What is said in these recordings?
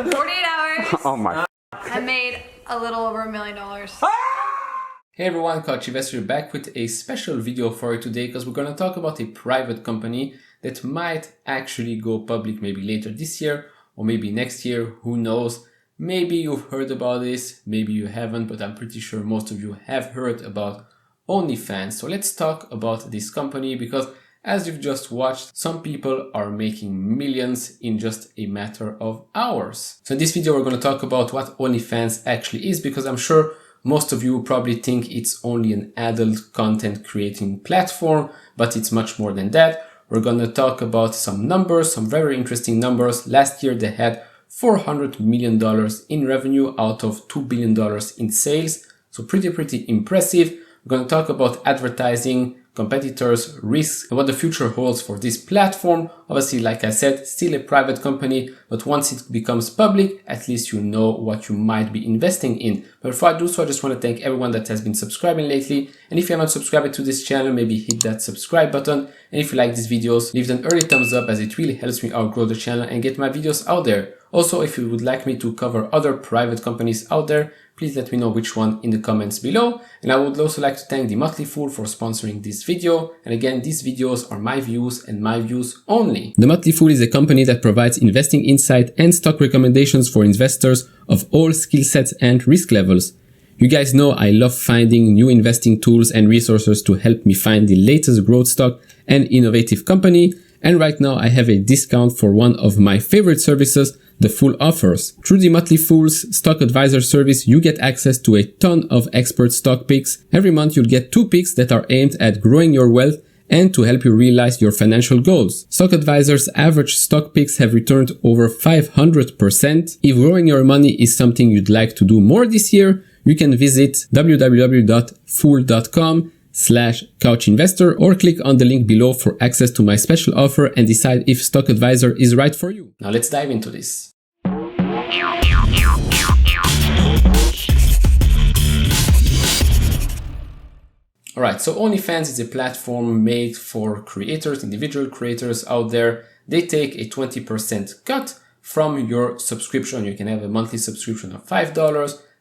48 hours. Oh my. I made a little over $1 million. Hey everyone, Coach Investor back with a special video for you today because we're going to talk about a private company that might actually go public maybe later this year or maybe next year, who knows. Maybe you've heard about this, maybe you haven't, but I'm pretty sure most of you have heard about OnlyFans. So let's talk about this company because as you've just watched, some people are making millions in just a matter of hours. So in this video, we're going to talk about what OnlyFans actually is because I'm sure most of you probably think it's only an adult content creating platform, but it's much more than that. We're going to talk about some numbers, some very interesting numbers. Last year, they had $400 million in revenue out of $2 billion in sales. So pretty impressive. We're going to talk about advertising, competitors, risks, and what the future holds for this platform. Obviously, like I said, still a private company, but once it becomes public, at least you know what you might be investing in. But before I do so, I just want to thank everyone that has been subscribing lately. And if you haven't subscribed to this channel, maybe hit that subscribe button. And if you like these videos, leave an early thumbs up as it really helps me outgrow the channel and get my videos out there. Also, if you would like me to cover other private companies out there, please let me know which one in the comments below. And I would also like to thank the Motley for sponsoring this video. And again, these videos are my views and my views only. The Motley is a company that provides investing insight and stock recommendations for investors of all skill sets and risk levels. You guys know I love finding new investing tools and resources to help me find the latest growth stock and innovative company. And right now I have a discount for one of my favorite services, the Full Offers. Through the Motley Fool's Stock Advisor service, you get access to a ton of expert stock picks. Every month you'll get 2 picks that are aimed at growing your wealth and to help you realize your financial goals. Stock Advisor's average stock picks have returned over 500%. If growing your money is something you'd like to do more this year, you can visit www.fool.com/couchinvestor or click on the link below for access to my special offer and decide if Stock Advisor is right for you. Now let's dive into this. Alright, so OnlyFans is a platform made for creators, individual creators out there. They take a 20% cut from your subscription. You can have a monthly subscription of $5,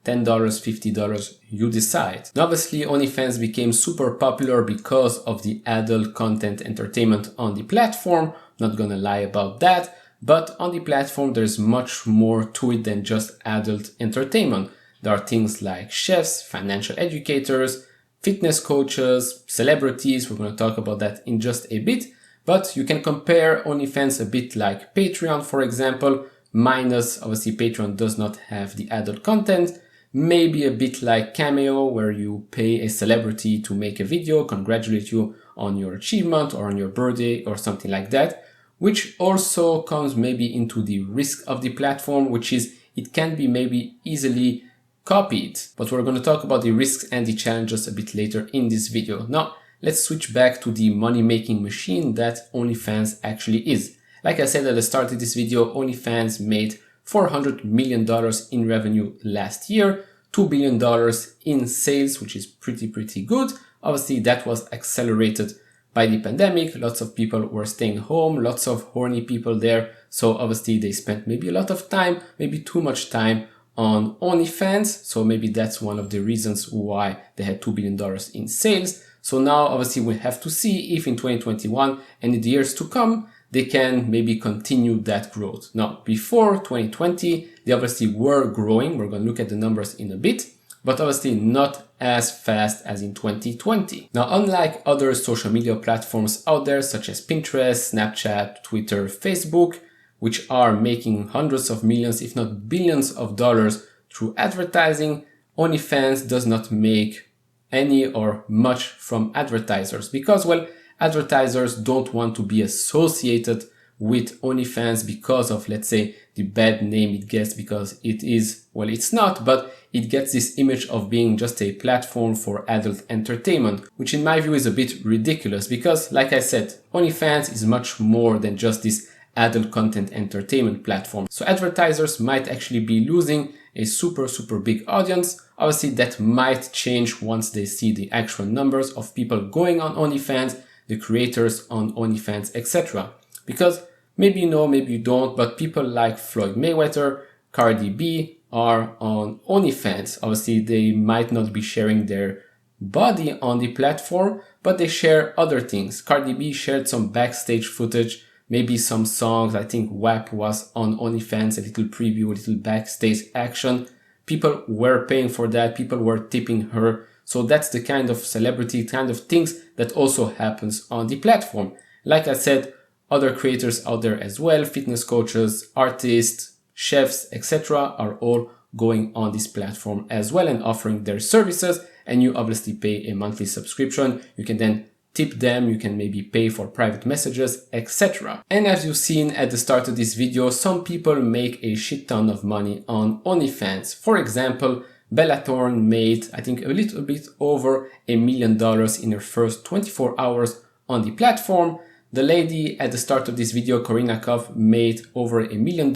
$10, $50, you decide. Now, obviously, OnlyFans became super popular because of the adult content entertainment on the platform. Not gonna lie about that. But on the platform, there's much more to it than just adult entertainment. There are things like chefs, financial educators, fitness coaches, celebrities. We're going to talk about that in just a bit. But you can compare OnlyFans a bit like Patreon, for example, minus obviously Patreon does not have the adult content. Maybe a bit like Cameo, where you pay a celebrity to make a video, congratulate you on your achievement or on your birthday or something like that, which also comes maybe into the risk of the platform, which is it can be maybe easily copied. But we're going to talk about the risks and the challenges a bit later in this video. Now, let's switch back to the money-making machine that OnlyFans actually is. Like I said at the start of this video, OnlyFans made $400 million in revenue last year, $2 billion in sales, which is pretty good. Obviously, that was accelerated by the pandemic. Lots of people were staying home, lots of horny people there. So obviously they spent maybe a lot of time, maybe too much time on OnlyFans. So maybe that's one of the reasons why they had $2 billion in sales. So now obviously we have to see if in 2021 and in the years to come, they can maybe continue that growth. Now, before 2020, they obviously were growing. We're going to look at the numbers in a bit, but obviously not as fast as in 2020. Now, unlike other social media platforms out there, such as Pinterest, Snapchat, Twitter, Facebook, which are making hundreds of millions, if not billions of dollars through advertising, OnlyFans does not make any or much from advertisers because, well, advertisers don't want to be associated with OnlyFans because of, let's say, the bad name it gets because it is, well, it's not, but it gets this image of being just a platform for adult entertainment, which in my view is a bit ridiculous because, like I said, OnlyFans is much more than just this adult content entertainment platform. So advertisers might actually be losing a super big audience. Obviously that might change once they see the actual numbers of people going on OnlyFans, the creators on OnlyFans, etc. Because maybe you know, maybe you don't, but people like Floyd Mayweather, Cardi B are on OnlyFans. Obviously, they might not be sharing their body on the platform, but they share other things. Cardi B shared some backstage footage, maybe some songs. I think WAP was on OnlyFans, a little preview, a little backstage action. People were paying for that. People were tipping her. So that's the kind of celebrity, kind of things that also happens on the platform. Like I said, other creators out there as well, fitness coaches, artists, chefs, etc. are all going on this platform as well and offering their services. And you obviously pay a monthly subscription. You can then tip them, you can maybe pay for private messages, etc. And as you've seen at the start of this video, some people make a shit ton of money on OnlyFans. For example, Thorne made, I think, a little bit over $1 million in her first 24 hours on the platform. The lady at the start of this video, Corrina Kopf, made over $1 million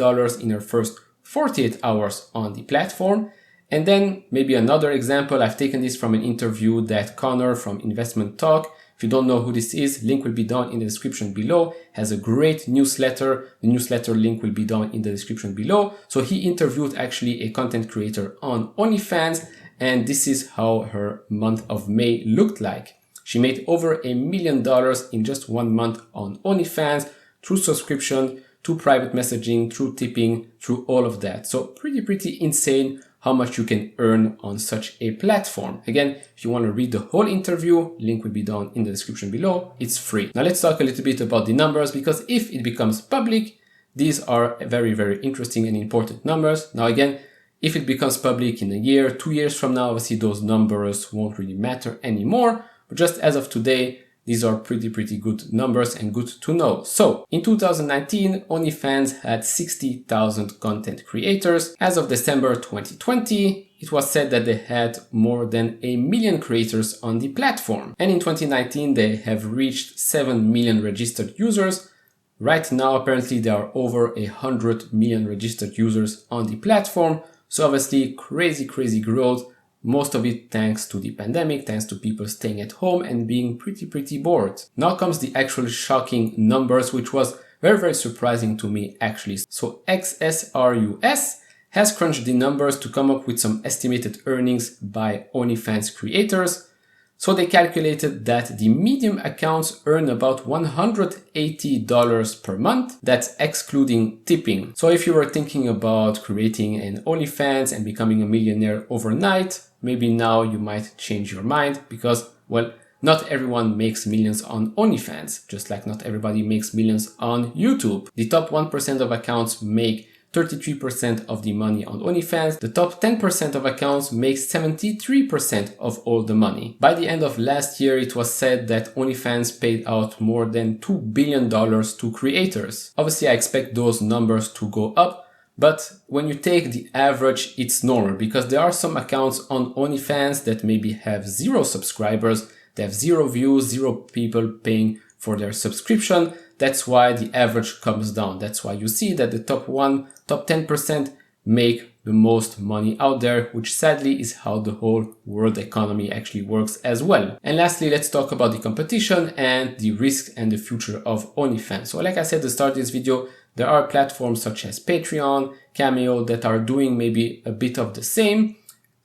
in her first 48 hours on the platform. And then maybe another example, I've taken this from an interview that Connor from Investment Talk, if you don't know who this is, link will be down in the description below, has a great newsletter. The newsletter link will be down in the description below. So he interviewed actually a content creator on OnlyFans, and this is how her month of May looked like. She made over $1 million in just 1 month on OnlyFans through subscription, through private messaging, through tipping, through all of that. So pretty insane how much you can earn on such a platform. Again, if you want to read the whole interview, link will be down in the description below. It's free. Now let's talk a little bit about the numbers, because if it becomes public, these are very interesting and important numbers. Now again, if it becomes public in a year, 2 years from now, obviously those numbers won't really matter anymore. But just as of today, these are pretty good numbers and good to know. So in 2019, OnlyFans had 60,000 content creators. As of December 2020, it was said that they had more than 1 million creators on the platform. And in 2019, they have reached 7 million registered users. Right now, apparently there are over 100 million registered users on the platform. So obviously crazy growth. Most of it thanks to the pandemic, thanks to people staying at home and being pretty bored. Now comes the actual shocking numbers, which was very surprising to me actually. So XSRUS has crunched the numbers to come up with some estimated earnings by OnlyFans creators. So they calculated that the medium accounts earn about $180 per month. That's excluding tipping. So if you were thinking about creating an OnlyFans and becoming a millionaire overnight, maybe now you might change your mind because, well, not everyone makes millions on OnlyFans, just like not everybody makes millions on YouTube. The top 1% of accounts make 33% of the money on OnlyFans. The top 10% of accounts make 73% of all the money. By the end of last year, it was said that OnlyFans paid out more than $2 billion to creators. Obviously, I expect those numbers to go up, but when you take the average, it's normal because there are some accounts on OnlyFans that maybe have 0 subscribers, they have 0 views, 0 people paying for their subscription. That's why the average comes down. That's why you see that the top 10% make the most money out there, which sadly is how the whole world economy actually works as well. And lastly, let's talk about the competition and the risk and the future of OnlyFans. So like I said at the start of this video, there are platforms such as Patreon, Cameo that are doing maybe a bit of the same.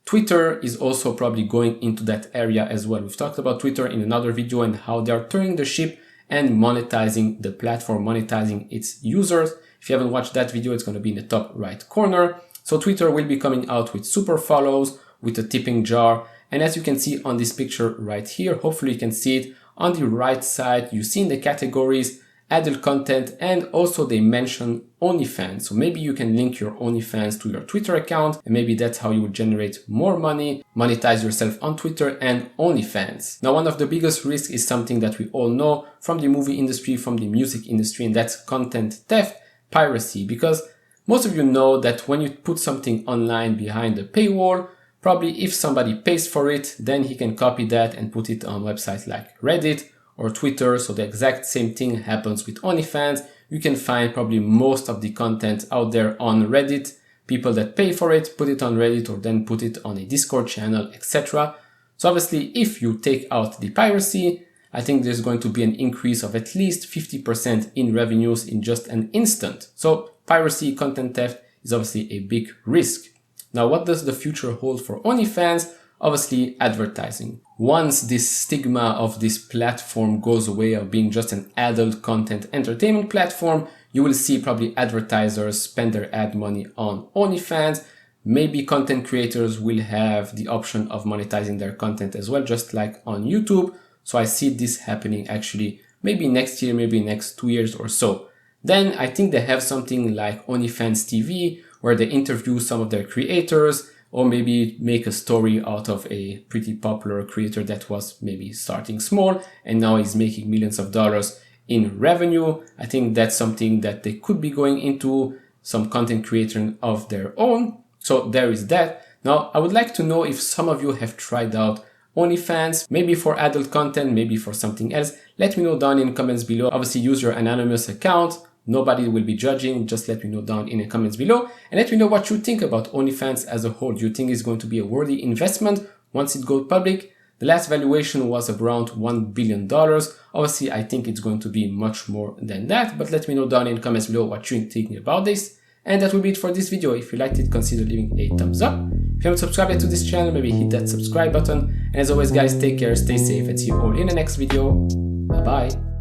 Twitter is also probably going into that area as well. We've talked about Twitter in another video and how they are turning the ship and monetizing the platform, monetizing its users. If you haven't watched that video, it's going to be in the top right corner. So Twitter will be coming out with super follows, with a tipping jar. And as you can see on this picture right here, hopefully you can see it on the right side, you see in the categories, adult content, and also they mention OnlyFans. So maybe you can link your OnlyFans to your Twitter account, and maybe that's how you will generate more money, monetize yourself on Twitter and OnlyFans. Now, one of the biggest risks is something that we all know from the movie industry, from the music industry, and that's content theft, piracy. Because most of you know that when you put something online behind a paywall, probably if somebody pays for it, then he can copy that and put it on websites like Reddit or Twitter. So the exact same thing happens with OnlyFans. You can find probably most of the content out there on Reddit. People that pay for it, put it on Reddit or then put it on a Discord channel, etc. So obviously, if you take out the piracy, I think there's going to be an increase of at least 50% in revenues in just an instant. So piracy, content theft is obviously a big risk. Now, what does the future hold for OnlyFans? Obviously, advertising. Once this stigma of this platform goes away of being just an adult content entertainment platform, you will see probably advertisers spend their ad money on OnlyFans. Maybe content creators will have the option of monetizing their content as well, just like on YouTube. So I see this happening actually maybe next year, maybe next 2 years or so. Then I think they have something like OnlyFans TV, where they interview some of their creators, or maybe make a story out of a pretty popular creator that was maybe starting small and now is making millions of dollars in revenue. I think that's something that they could be going into, some content creating of their own. So there is that. Now, I would like to know if some of you have tried out OnlyFans, maybe for adult content, maybe for something else. Let me know down in the comments below. Obviously, use your anonymous account. Nobody will be judging. Just let me know down in the comments below. And let me know what you think about OnlyFans as a whole. Do you think it's going to be a worthy investment once it goes public? The last valuation was around $1 billion. Obviously, I think it's going to be much more than that. But let me know down in the comments below what you're thinking about this. And that will be it for this video. If you liked it, consider leaving a thumbs up. If you haven't subscribed yet to this channel, maybe hit that subscribe button. And as always, guys, take care, stay safe, and see you all in the next video. Bye-bye.